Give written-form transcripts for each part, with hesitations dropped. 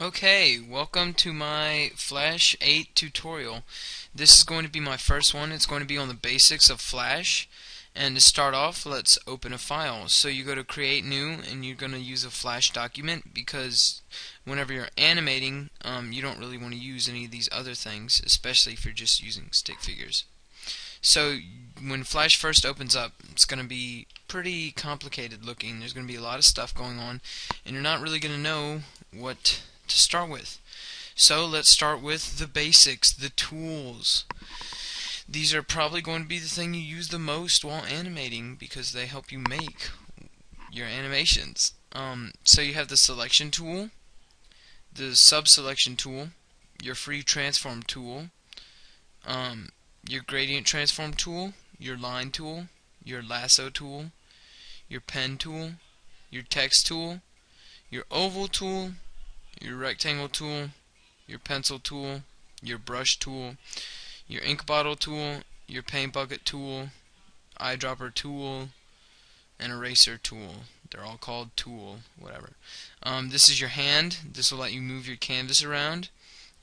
Okay, welcome to my Flash 8 tutorial. This is going to be my first one. It's going to be on the basics of Flash. And to start off, let's open a file. So you go to Create New, and you're going to use a Flash document because whenever you're animating, you don't really want to use any of these other things, especially if you're just using stick figures. So when Flash first opens up, it's going to be pretty complicated looking. There's going to be a lot of stuff going on, and you're not really going to know what to start with. So let's start with the basics, the tools. These are probably going to be the thing you use the most while animating because they help you make your animations. So you have the selection tool, the sub-selection tool, your free transform tool, your gradient transform tool, your line tool, your lasso tool, your pen tool, your text tool, your oval tool, your rectangle tool, your pencil tool, your brush tool, your ink bottle tool, your paint bucket tool, eyedropper tool, and eraser tool. They're all called tool, whatever. This is your hand. This will let you move your canvas around.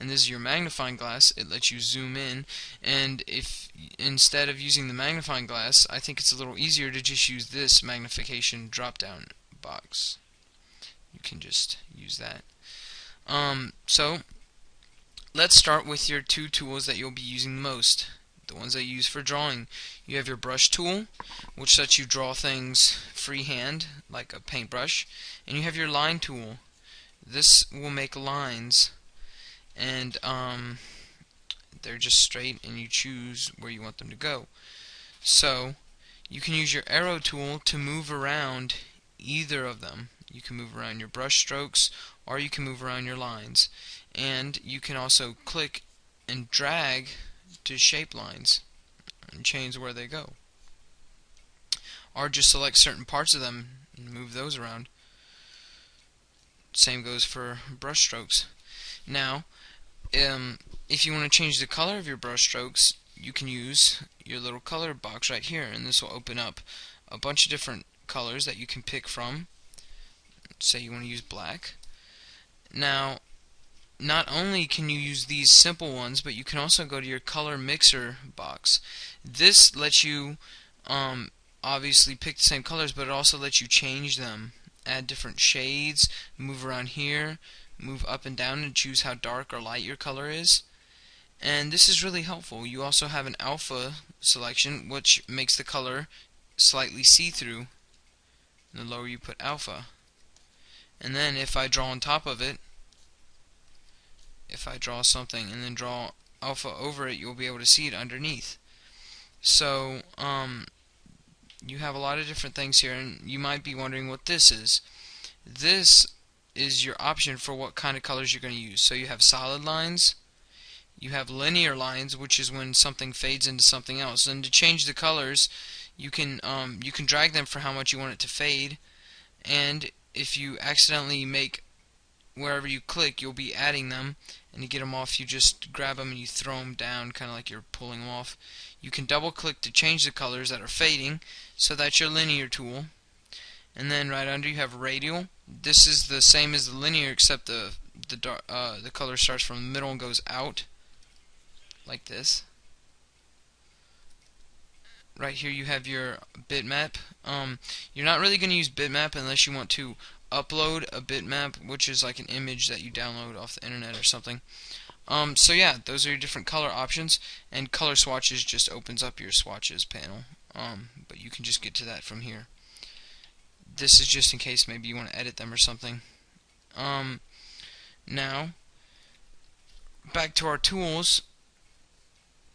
And this is your magnifying glass. It lets you zoom in. And if instead of using the magnifying glass, I think it's a little easier to just use this magnification drop-down box. You can just use that. So let's start with your two tools that you'll be using the most, the ones that you use for drawing. You have your brush tool, which lets you draw things freehand like a paintbrush, and you have your line tool. This will make lines, and they're just straight, and you choose where you want them to go. So you can use your arrow tool to move around either of them. You can move around your brush strokes, or you can move around your lines. And you can also click and drag to shape lines and change where they go. Or just select certain parts of them and move those around. Same goes for brush strokes. Now, if you want to change the color of your brush strokes, you can use your little color box right here, and this will open up a bunch of different colors that you can pick from. Say you want to use black. Now, not only can you use these simple ones, but you can also go to your color mixer box. This lets you obviously pick the same colors, but it also lets you change them, add different shades, move around here, move up and down and choose how dark or light your color is. And this is really helpful. You also have an alpha selection, which makes the color slightly see-through. The lower you put alpha. And then if I draw on top of it, if I draw something and then draw alpha over it, you'll be able to see it underneath. So you have a lot of different things here, and you might be wondering what this is. This is your option for what kind of colors you're going to use. So you have solid lines, you have linear lines, which is when something fades into something else. And to change the colors, you can drag them for how much you want it to fade. And if you accidentally make wherever you click, you'll be adding them, and to get them off, you just grab them and you throw them down, kind of like you're pulling them off. You can double click to change the colors that are fading, so that's your linear tool. And then right under you have radial. This is the same as the linear, except the color starts from the middle and goes out like this. Right here you have your bitmap. You're not really going to use bitmap unless you want to upload a bitmap, which is like an image that you download off the internet or something. So yeah, those are your different color options, and color swatches just opens up your swatches panel. But you can just get to that from here. This is just in case maybe you want to edit them or something. Now, back to our tools.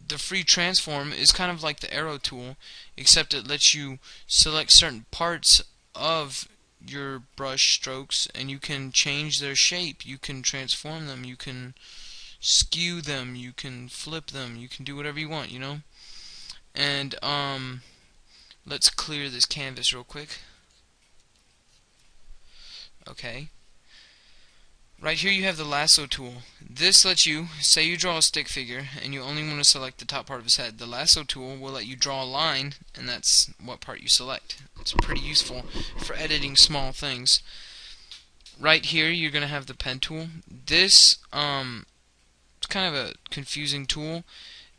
The free transform is kind of like the arrow tool, except it lets you select certain parts of your brush strokes and you can change their shape, you can transform them, you can skew them, you can flip them, you can do whatever you want, you know. And let's clear this canvas real quick. Okay. Right here you have the lasso tool. This lets you, say you draw a stick figure and you only want to select the top part of his head. The lasso tool will let you draw a line, and that's what part you select. It's pretty useful for editing small things. right here you're gonna have the pen tool. This it's kind of a confusing tool.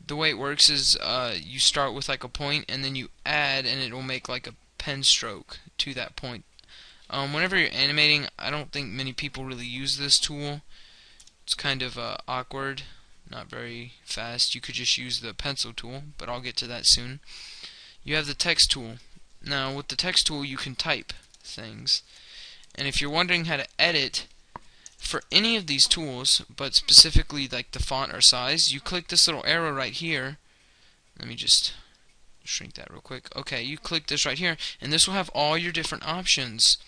The way it works is you start with like a point and then you add and it will make like a pen stroke to that point. Whenever you're animating, I don't think many people really use this tool. It's kind of awkward, not very fast. You could just use the pencil tool, but I'll get to that soon. You have the text tool. Now with the text tool you can type things. And if you're wondering how to edit for any of these tools, but specifically like the font or size, you click this little arrow right here. Let me just shrink that real quick. Okay, you click this right here and this will have all your different options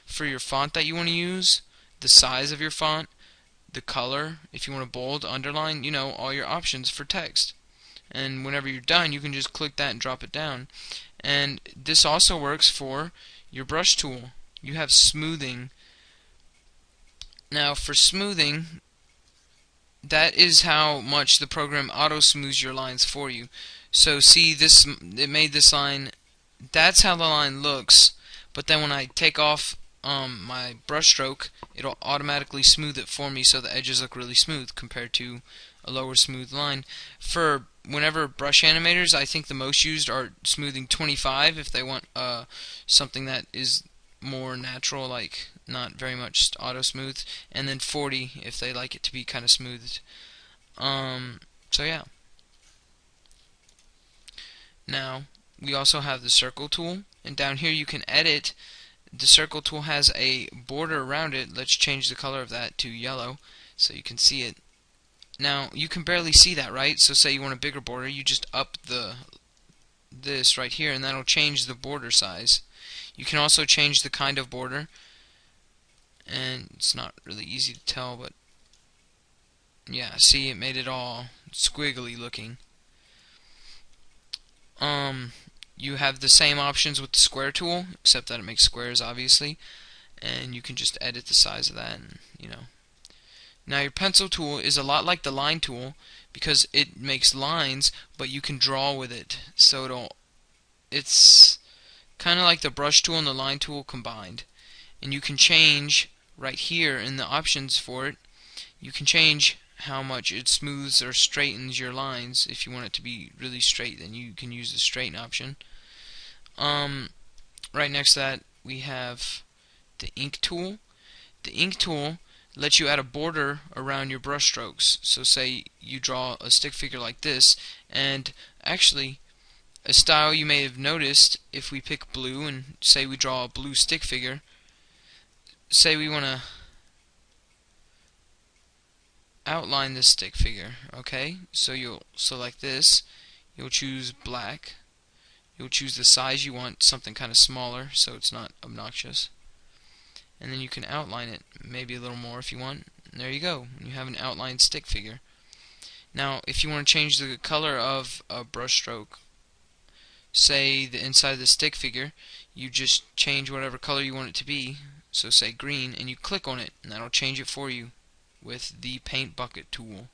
for your font that you want to use, the size of your font, the color, if you want to bold, underline, you know, all your options for text. And whenever you're done you can just click that and drop it down. And this also works for your brush tool. You have smoothing. Now for smoothing, that is how much the program auto smooths your lines for you. So see this, it made this line, that's how the line looks, but then when I take off my brush stroke, it'll automatically smooth it for me so the edges look really smooth compared to a lower smooth line. For whenever brush animators, I think the most used are smoothing 25 if they want something that is more natural, like not very much auto smooth, and then 40 if they like it to be kind of smoothed. So yeah. Now we also have the circle tool, and down here you can edit. The circle tool has a border around it. Let's change the color of that to yellow so you can see it. Now you can barely see that, right? So say you want a bigger border, you just up this right here and that'll change the border size. You can also change the kind of border, and it's not really easy to tell, but yeah, see, it made it all squiggly looking. You have the same options with the square tool, except that it makes squares, obviously, and you can just edit the size of that, and you know. Now your pencil tool is a lot like the line tool because it makes lines, but you can draw with it. So it's kind of like the brush tool and the line tool combined. And you can change right here in the options for it. You can change how much it smooths or straightens your lines. If you want it to be really straight, then you can use the straighten option. Right next to that we have the ink tool. The ink tool lets you add a border around your brush strokes. So say you draw a stick figure like this, and actually a style you may have noticed, if we pick blue and say we draw a blue stick figure, say we want to outline this stick figure, okay? So you'll select this, you'll choose black, you'll choose the size you want, something kind of smaller so it's not obnoxious, and then you can outline it maybe a little more if you want, and there you go, you have an outlined stick figure. Now if you want to change the color of a brush stroke, say the inside of the stick figure, you just change whatever color you want it to be, so say green, and you click on it and that'll change it for you with the paint bucket tool.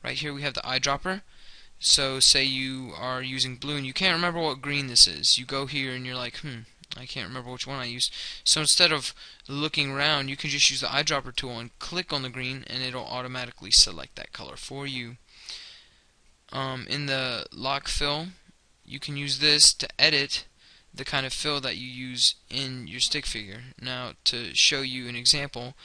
Right here we have the eyedropper. So say you are using blue and you can't remember what green this is. You go here and you're like, I can't remember which one I used. So instead of looking around, you can just use the eyedropper tool and click on the green and it'll automatically select that color for you. In the lock fill, you can use this to edit the kind of fill that you use in your stick figure. Now to show you an example,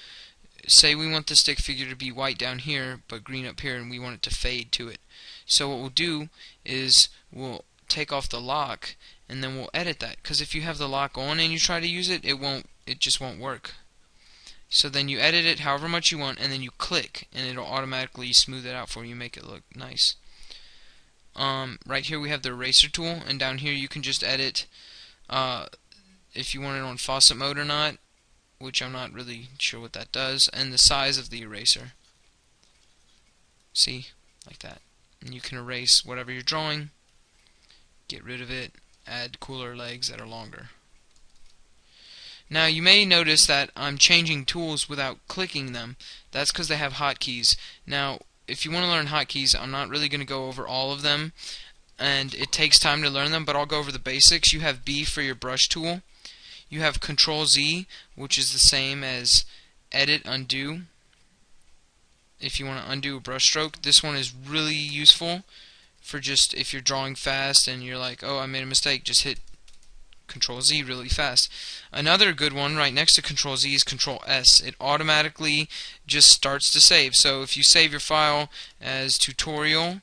say we want the stick figure to be white down here but green up here, and we want it to fade to it. So what we'll do is we'll take off the lock and then we'll edit that, because if you have the lock on and you try to use it, it just won't work. So then you edit it however much you want and then you click and it'll automatically smooth it out for you, make it look nice. Right here we have the eraser tool, and down here you can just edit if you want it on faucet mode or not, which I'm not really sure what that does, and the size of the eraser. See? Like that. And you can erase whatever you're drawing, get rid of it, add cooler legs that are longer. Now you may notice that I'm changing tools without clicking them. That's because they have hotkeys. Now if you want to learn hotkeys, I'm not really going to go over all of them, and it takes time to learn them, but I'll go over the basics. You have B for your brush tool. you have Control Z, which is the same as Edit Undo. If you want to undo a brush stroke, this one is really useful for just if you're drawing fast and you're like, oh, I made a mistake, just hit Control Z really fast. Another good one right next to Control Z is Control S. It automatically just starts to save. So if you save your file as tutorial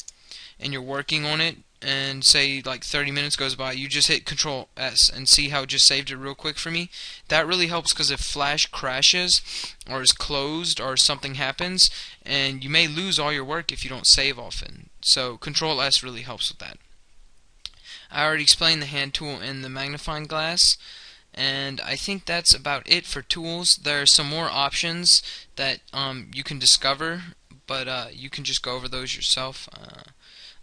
and you're working on it, and say like 30 minutes goes by, you just hit Control S and see how it just saved it real quick for me. That really helps, because if Flash crashes or is closed or something happens, and you may lose all your work if you don't save often. So Control S really helps with that. I already explained the hand tool and the magnifying glass, and I think that's about it for tools. There are some more options that you can discover, but you can just go over those yourself.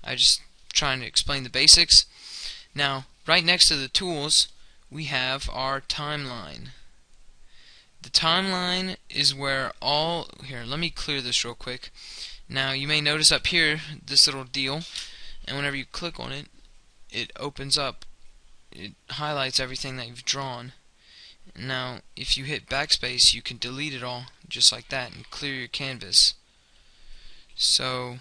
I just trying to explain the basics. Now, right next to the tools, we have our timeline. The timeline is where all... Here, let me clear this real quick. Now, you may notice up here this little deal, and whenever you click on it, it opens up. It highlights everything that you've drawn. Now, if you hit backspace, you can delete it all just like that and clear your canvas. So